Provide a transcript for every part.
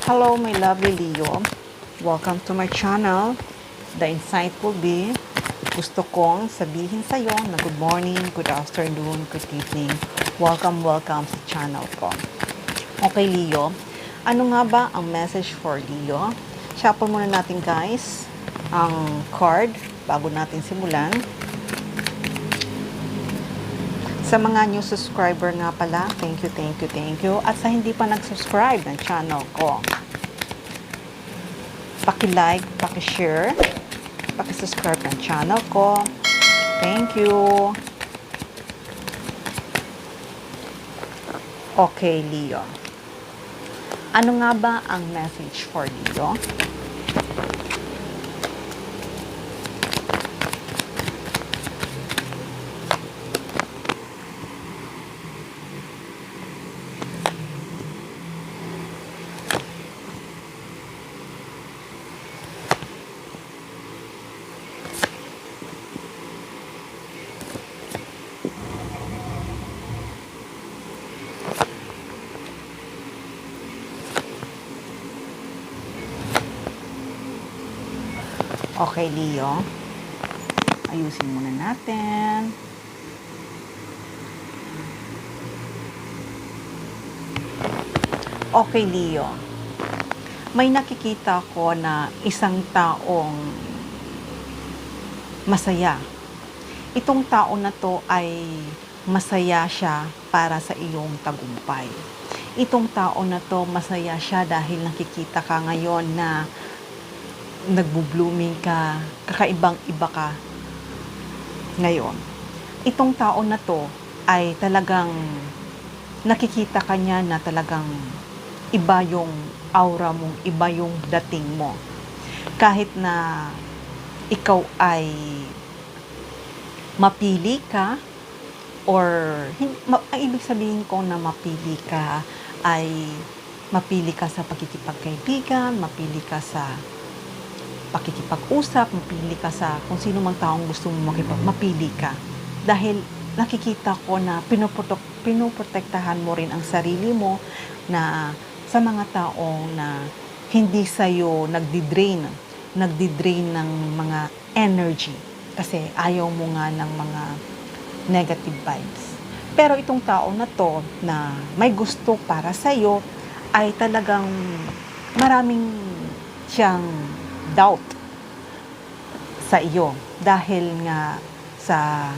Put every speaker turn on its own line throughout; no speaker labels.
Hello, my lovely Leo. Welcome to my channel, The Insightful Bee. Gusto kong sabihin sa iyo na good morning, good afternoon, good evening. Welcome sa channel ko. Okay, Leo. Ano nga ba ang message for Leo? Shuffle muna natin, guys, ang card bago natin simulan. Sa mga new subscriber nga pala, thank you. At sa hindi pa nag-subscribe ng channel ko, paki-like, paki-share, paki-subscribe ng channel ko. Thank you. Okay, Leo. Ano nga ba ang message for Leo? Okay, Leo. Ayusin muna natin. Okay, Leo. May nakikita ko na isang taong masaya. Itong tao na to ay masaya siya para sa iyong tagumpay. Itong tao na to masaya siya dahil nakikita ka ngayon na nagbo-blooming ka, kakaibang-iba ka ngayon. Itong tao na to ay talagang nakikita ka niya na talagang iba yung aura mo, iba yung dating mo. Kahit na ikaw ay mapili ka or ang ibig sabihin ko na mapili ka ay mapili ka sa pagkikipagkaibigan, mapili ka sa pakikipag-usap, mapili ka sa kung sino mang taong gusto mo mapili ka. Dahil nakikita ko na pinoprotektahan mo rin ang sarili mo na sa mga taong na hindi sa'yo nagdi-drain ng mga energy. Kasi ayaw mo nga ng mga negative vibes. Pero itong tao na to na may gusto para sa'yo ay talagang maraming siyang doubt sa iyo dahil nga sa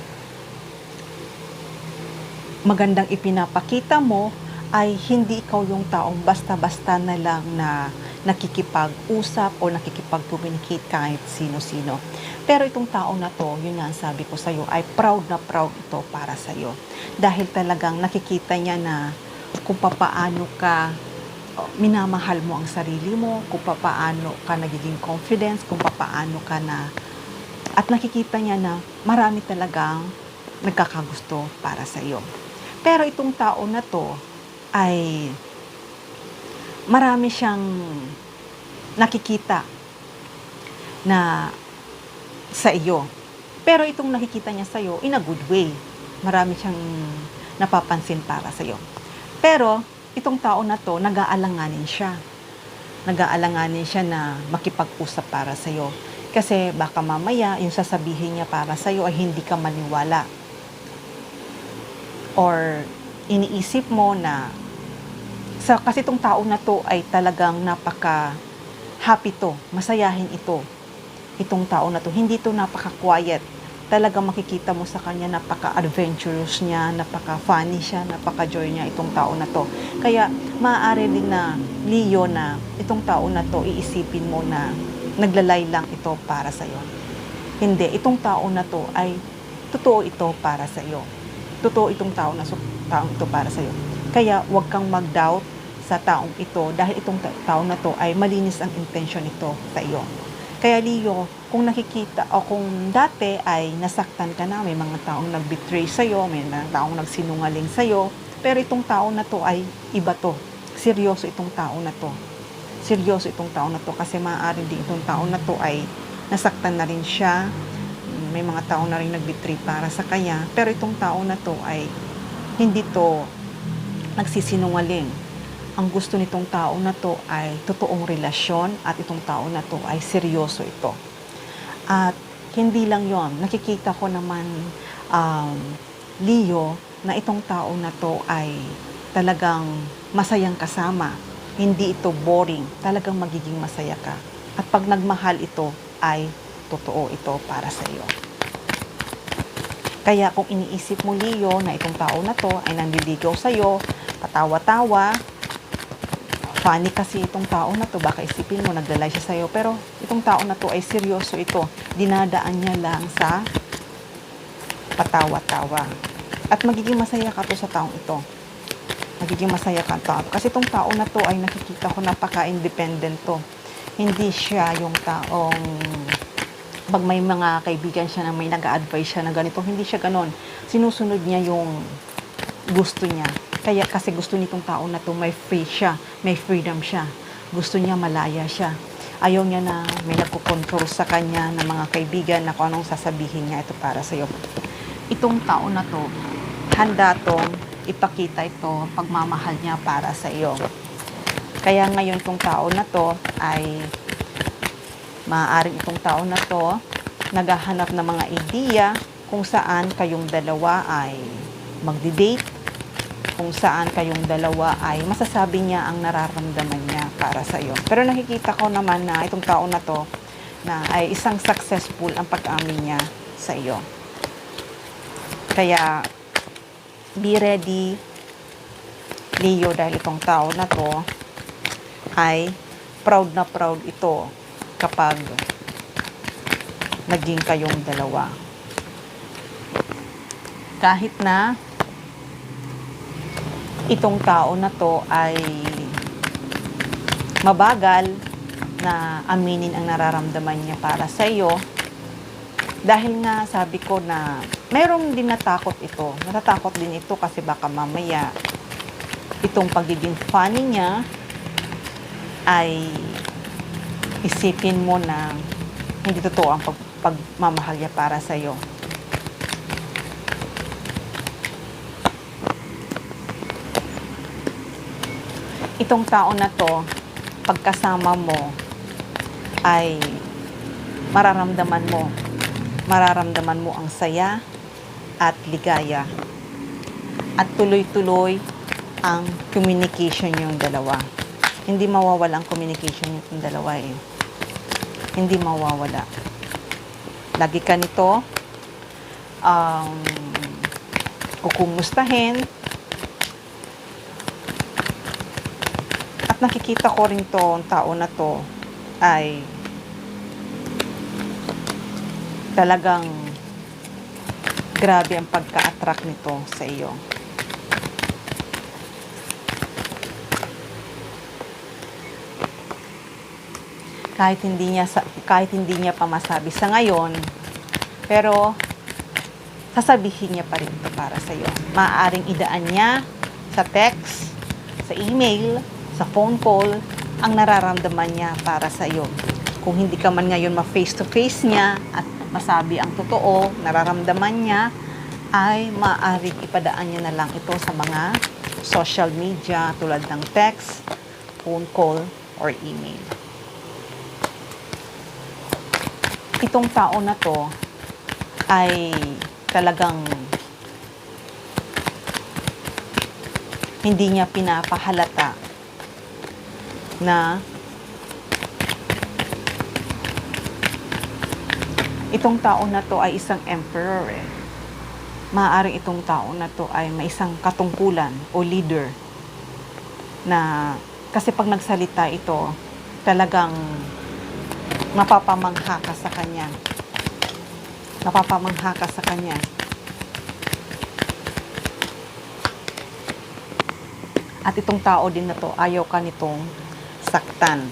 magandang ipinapakita mo ay hindi ikaw yung taong basta-basta na lang na nakikipag-usap o nakikipag-communicate kahit sino-sino. Pero itong tao na to, yun nga ang sabi ko sa iyo, ay proud na proud ito para sa iyo. Dahil talagang nakikita niya na kung papaano ka minamahal mo ang sarili mo, kung paano ka nagiging confidence, kung paano ka na, at nakikita niya na marami talagang nagkakagusto para sa iyo. Pero itong tao na to ay marami siyang nakikita na sa iyo. Pero itong nakikita niya sa iyo in a good way. Marami siyang napapansin para sa iyo. Pero itong tao na to, nag-aalanganin siya. Nag-aalanganin siya na makipag-usap para sa'yo. Kasi baka mamaya, yung sasabihin niya para sa'yo ay hindi ka maniwala. Or iniisip mo na, kasi itong tao na to ay talagang napaka-happy to, masayahin ito. Itong tao na to, hindi to napaka-quiet. Talagang makikita mo sa kanya, napaka-adventurous niya, napaka-funny siya, napaka-joy niya itong tao na to. Kaya maaari din na, Leo, na itong tao na to, iisipin mo na naglalay lang ito para sa iyo. Hindi, itong tao na to ay totoo ito para sa iyo. Totoo itong taong ito para sa iyo. Kaya huwag kang mag-doubt sa taong ito dahil itong tao na to ay malinis ang intention ito sa iyo. Kaya Leo, kung nakikita o kung dati ay nasaktan ka na, may mga taong nag-betray sa'yo, may mga taong nagsinungaling sa'yo, pero itong tao na to ay iba to. Seryoso itong tao na to. Seryoso itong tao na to kasi maaari din itong tao na to ay nasaktan na rin siya. May mga tao na rin nag-betray para sa kanya, pero itong tao na to ay hindi to nagsisinungaling. ang gusto nitong tao na 'to ay totoong relasyon at itong tao na 'to ay seryoso ito. At hindi lang 'yon, nakikita ko naman, um, Leo, na itong tao na 'to ay talagang masayang kasama. Hindi ito boring, talagang magiging masaya ka. At 'pag nagmahal ito ay totoo ito para sa iyo. Kaya kung iniisip mo, Leo, na itong tao na 'to ay nanliligaw sa'yo, patawa-tawa, funny kasi itong tao na 'to, baka isipin mo naglalay siya sa'yo, pero itong tao na 'to ay seryoso ito. Dinadaan niya lang sa patawa-tawa. At magiging masaya ka 'to sa taong ito. Magiging masaya ka 'to. Kasi itong tao na 'to ay nakikita ko napaka-independent 'to. Hindi siya yung taong 'pag may mga kaibigan siya na may nag-a-advise siya na ganito, hindi siya gano'n. Sinusunod niya yung gusto niya. Kaya kasi gusto nitong tao na 'to may free siya, may freedom siya. Gusto niya malaya siya. Ayaw niya na may nagko-control sa kanya na mga kaibigan na kung anong sasabihin niya, ito para sa'yo. Itong tao na 'to, handa 'tong ipakita ito, pagmamahal niya para sa iyo. Kaya ngayon itong tao na 'to ay maaaring itong tao na 'to naghahanap ng mga ideya kung saan kayong dalawa ay magdi-date, kung saan kayong dalawa ay masasabi niya ang nararamdaman niya para sa iyo. Pero nakikita ko naman na itong tao na 'to na ay isang successful ang pag-amin niya sa iyo. Kaya be ready, Leo, dahil itong tao na 'to ay proud na proud ito kapag naging kayong dalawa. Kahit na itong tao na 'to ay mabagal na aminin ang nararamdaman niya para sa iyo, dahil nga sabi ko na mayroong din natakot ito. Natatakot din ito kasi baka mamaya itong pagiging funny niya ay isipin mo na hindi totoo ang pagmamahal niya para sa iyo. Itong tao na 'to, pagkasama mo ay mararamdaman mo ang saya at ligaya. At tuloy-tuloy ang communication yung dalawa. Hindi mawawala ang communication yung dalawa eh. Hindi mawawala. Lagi ka nito kukumustahin. At nakikita ko rin to, ang tao na to ay talagang grabe ang pagka-attract nito sa iyo. Kahit hindi niya pa masabi sa ngayon, pero sasabihin niya pa rin ito para sa iyo. Maaaring idaan niya sa text, sa email, sa phone call ang nararamdaman niya para sa iyo. Kung hindi ka man ngayon ma-face to face niya at masabi ang totoo, nararamdaman niya, ay maaaring ipadaan niya na lang ito sa mga social media tulad ng text, phone call, or email. Itong tao na to ay talagang hindi niya pinapahalata na itong tao na to ay isang emperor eh. Maaaring itong tao na to ay may isang katungkulan o leader na kasi pag nagsalita ito, talagang mapapamangha ka sa kanya. Mapapamangha ka sa kanya. At itong tao din na to, ayaw ka nitong saktan.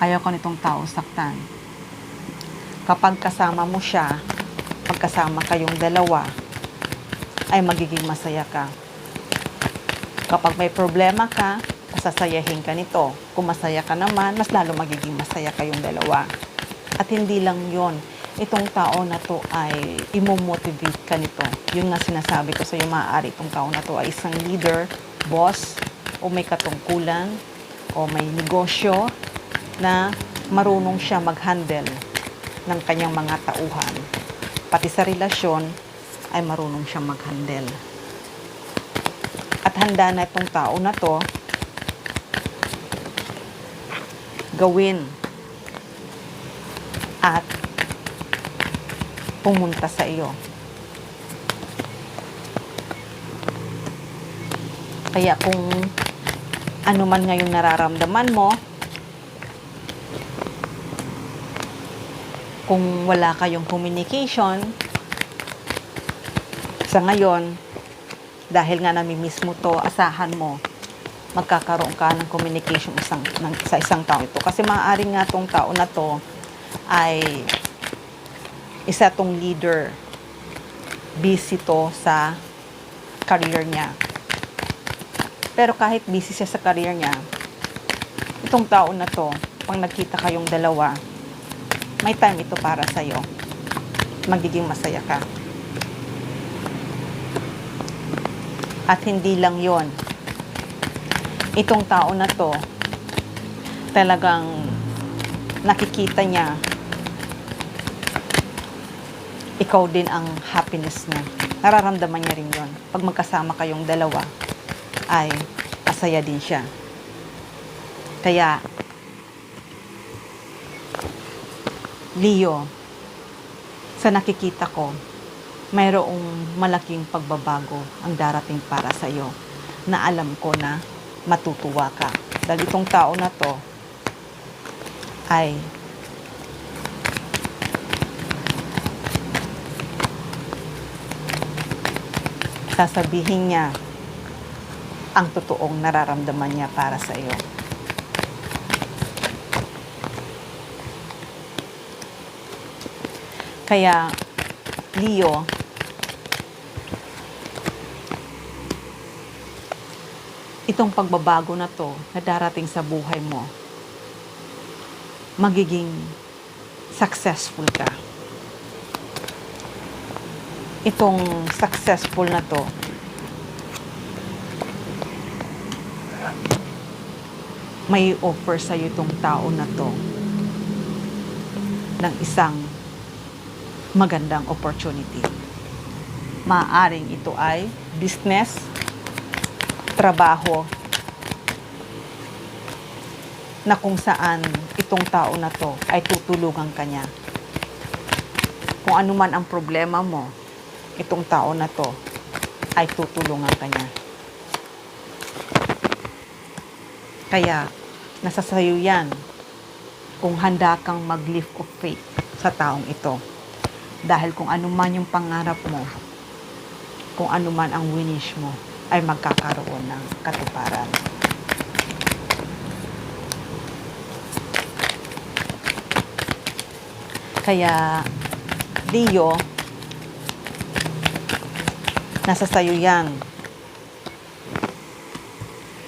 Ayaw ka nitong tao saktan. Kapag kasama mo siya, pagkasama kayong dalawa, ay magiging masaya ka. Kapag may problema ka, sasayahin ka nito. Kung masaya ka naman, mas lalo magiging masaya kayong dalawa. At hindi lang yon, itong tao na to ay imomotivate ka nito. Yun nga sinasabi ko sa iyo, maaari itong tao na to ay isang leader boss o may katungkulan o may negosyo na marunong siya mag-handle ng kanyang mga tauhan. Pati sa relasyon ay marunong siya mag-handle. At handa na itong tao na to gawin at pumunta sa iyo. Kaya kung ano man ngayong nararamdaman mo, kung wala kayong communication, sa ngayon, dahil nga namimiss mo to, asahan mo, magkakaroon ka ng communication sa isang tao ito. Kasi maaaring nga tong tao na to ay isa tong leader. Busy to sa career niya. Pero kahit busy siya sa career niya, itong tao na to, pag nagkita kayong dalawa, may time ito para sa'yo. Magiging masaya ka. At hindi lang yon. Itong tao na to, talagang nakikita niya, ikaw din ang happiness niya. Nararamdaman niya rin yon. Pag magkasama kayong dalawa, ay masaya din siya. Kaya, Leo, sa nakikita ko, mayroong malaking pagbabago ang darating para sa iyo na alam ko na matutuwa ka. Dahil itong tao na to ay sasabihin niya ang totoong nararamdaman niya para sa iyo. Kaya, Leo, itong pagbabago na to na darating sa buhay mo, magiging successful ka. Itong successful na to, may offer sa'yo itong tao na to ng isang magandang opportunity. Maaaring ito ay business, trabaho, na kung saan itong tao na to ay tutulungan ka niya. Kung ano man ang problema mo, itong tao na to ay tutulungan ka niya. Kaya, nasa sayo yan kung handa kang mag-leap of faith sa taong ito. Dahil kung ano man yung pangarap mo, kung ano man ang winish mo, ay magkakaroon ng katuparan. Kaya, Leo, nasa sayo yan.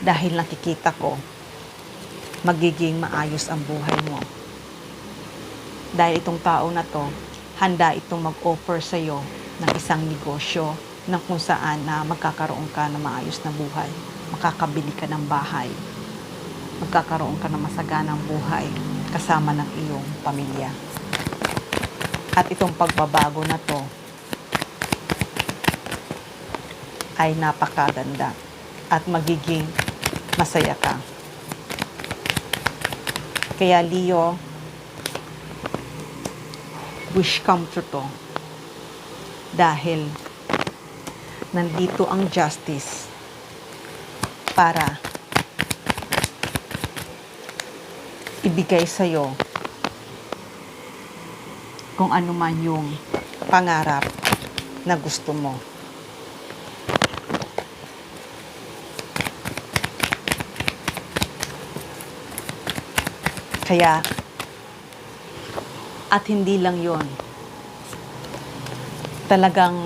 Dahil nakikita ko, magiging maayos ang buhay mo. Dahil itong tao na to, handa itong mag-offer sa'yo ng isang negosyo na kung saan na magkakaroon ka ng maayos na buhay. Makakabili ka ng bahay. Magkakaroon ka ng masaganang buhay kasama ng iyong pamilya. At itong pagbabago na to ay napakaganda at magiging masaya ka. Kaya Leo, wish come true to. Dahil nandito ang justice para ibigay sa'yo kung ano man yung pangarap na gusto mo. Kaya, at hindi lang yon, talagang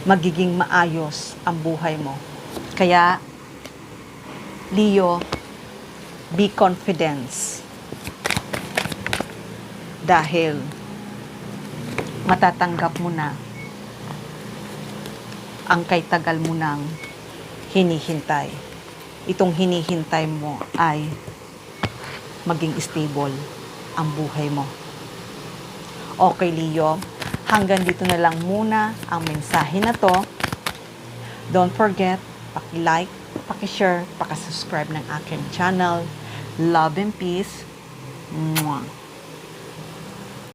magiging maayos ang buhay mo. Kaya, Leo, be confident. Dahil matatanggap mo na ang kay tagal mo nang hinihintay. Itong hinihintay mo ay maging stable ang buhay mo. Okay, Leo, hanggang dito na lang muna ang mensahe na to. Don't forget, paki-like, paki-share, paki-subscribe ng aking channel. Love and peace. Mwah.